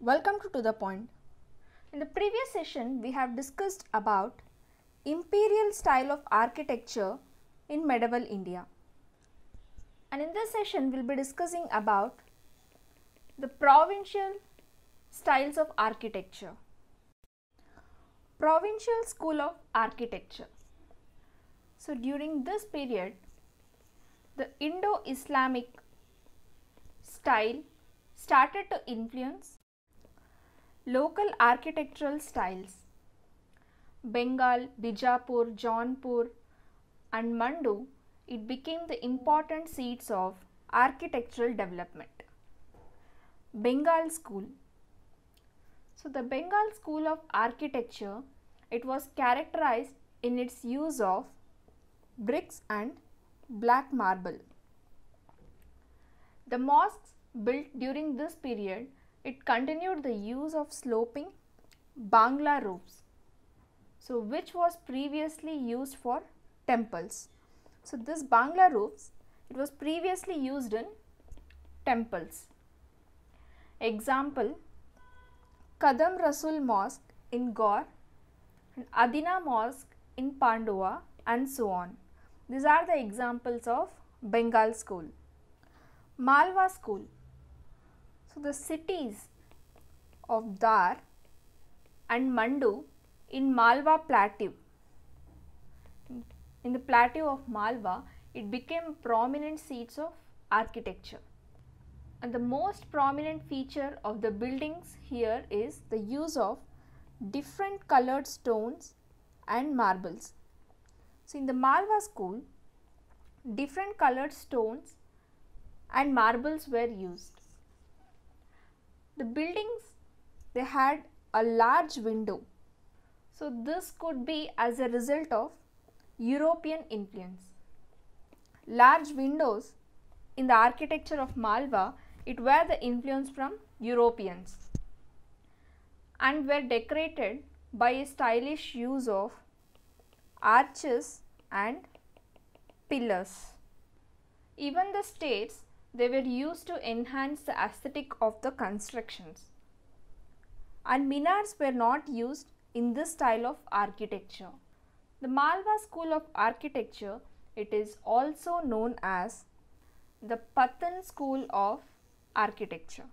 Welcome to the point. In the previous session, we have discussed about imperial style of architecture in medieval India. And in this session, we will be discussing about the provincial styles of architecture. Provincial school of architecture. So, during this period, the Indo-Islamic style started to influence local architectural styles. Bengal, Bijapur, Jaunpur and Mandu, it became the important seats of architectural development. Bengal school. So, the Bengal school of architecture, it was characterized in its use of bricks and black marble. The mosques built during this period, it continued the use of sloping Bangla roofs, so which was previously used for temples. So, this Bangla roofs, it was previously used in temples. Example, Kadam Rasul Mosque in Gaur and Adina Mosque in Pandua and so on. These are the examples of Bengal school. Malwa school. So, the cities of Dar and Mandu in Malwa plateau, in the plateau of Malwa, it became prominent seats of architecture. And the most prominent feature of the buildings here is the use of different colored stones and marbles. So, in the Malwa school, different colored stones and marbles were used. The buildings, they had a large window. So, this could be as a result of European influence. Large windows in the architecture of Malwa, it were the influence from Europeans and were decorated by a stylish use of arches and pillars. Even the stairs, they were used to enhance the aesthetic of the constructions, and minars were not used in this style of architecture. The Malwa school of architecture, it is also known as the Patan school of architecture,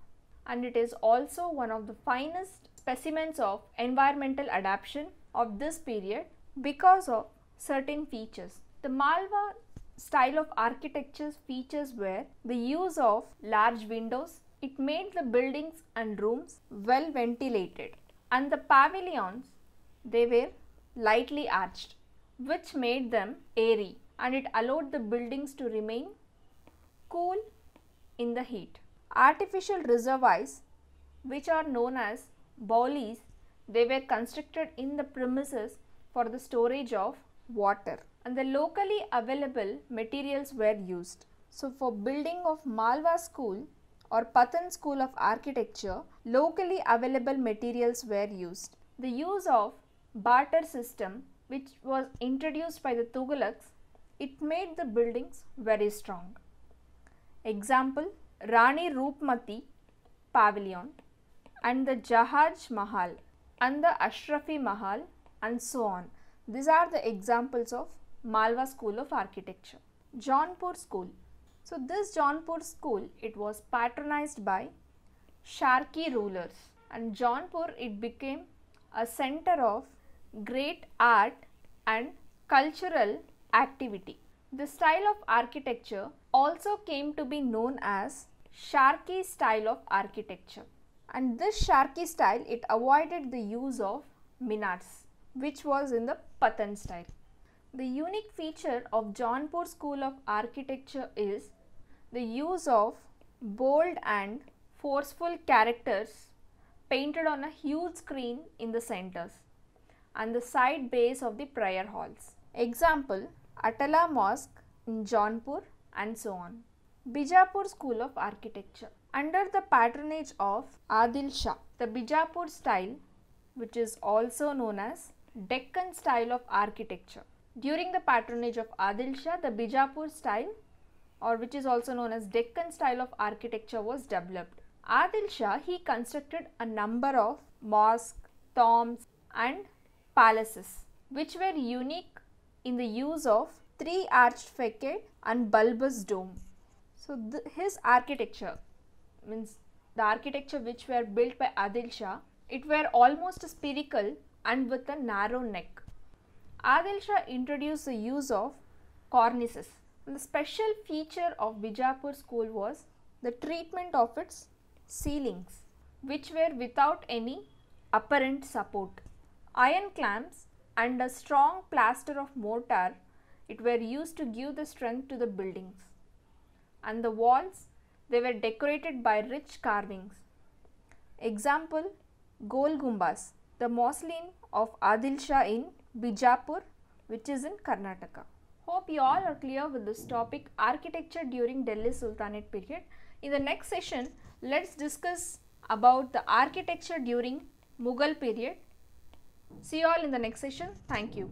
and it is also one of the finest specimens of environmental adaptation of this period because of certain features. The Malwa style of architecture's features were the use of large windows. It made the buildings and rooms well ventilated, and the pavilions, they were lightly arched, which made them airy, and it allowed the buildings to remain cool in the heat. Artificial reservoirs, which are known as bowlies, they were constructed in the premises for the storage of water, and the locally available materials were used. So, for building of Malwa school or Patan school of architecture, locally available materials were used. The use of barter system, which was introduced by the Tughlaqs, it made the buildings very strong. Example, Rani Roopmati Pavilion and the Jahaj Mahal and the Ashrafi Mahal and so on. These are the examples of Malwa school of architecture. Jaunpur school. So, this Jaunpur school, it was patronized by Sharki rulers, and Jaunpur, it became a center of great art and cultural activity. The style of architecture also came to be known as Sharki style of architecture, and this Sharki style, it avoided the use of minars, which was in the Patan style. The unique feature of Jaunpur school of architecture is the use of bold and forceful characters painted on a huge screen in the centers and the side base of the prayer halls. Example, Atala Mosque in Jaunpur and so on. Bijapur school of architecture. Under the patronage of Adil Shah, the Bijapur style, which is also known as Deccan style of architecture. During the patronage of Adil Shah, the Bijapur style, or which is also known as Deccan style of architecture, was developed, Adil Shah, he constructed a number of mosques, tombs and palaces which were unique in the use of 3-arched facade and bulbous dome. So his architecture means the architecture which were built by Adil Shah, it were almost spherical and with a narrow neck. Adil Shah introduced the use of cornices. And the special feature of Bijapur school was the treatment of its ceilings, which were without any apparent support. Iron clamps and a strong plaster of mortar, it were used to give the strength to the buildings. And the walls, they were decorated by rich carvings. Example, Gol Gumbaz, the mausoleum of Adil Shah in Bijapur, which is in Karnataka. Hope you all are clear with this topic, architecture during Delhi Sultanate period. In the next session, let's discuss about the architecture during Mughal period. See you all in the next session. Thank you.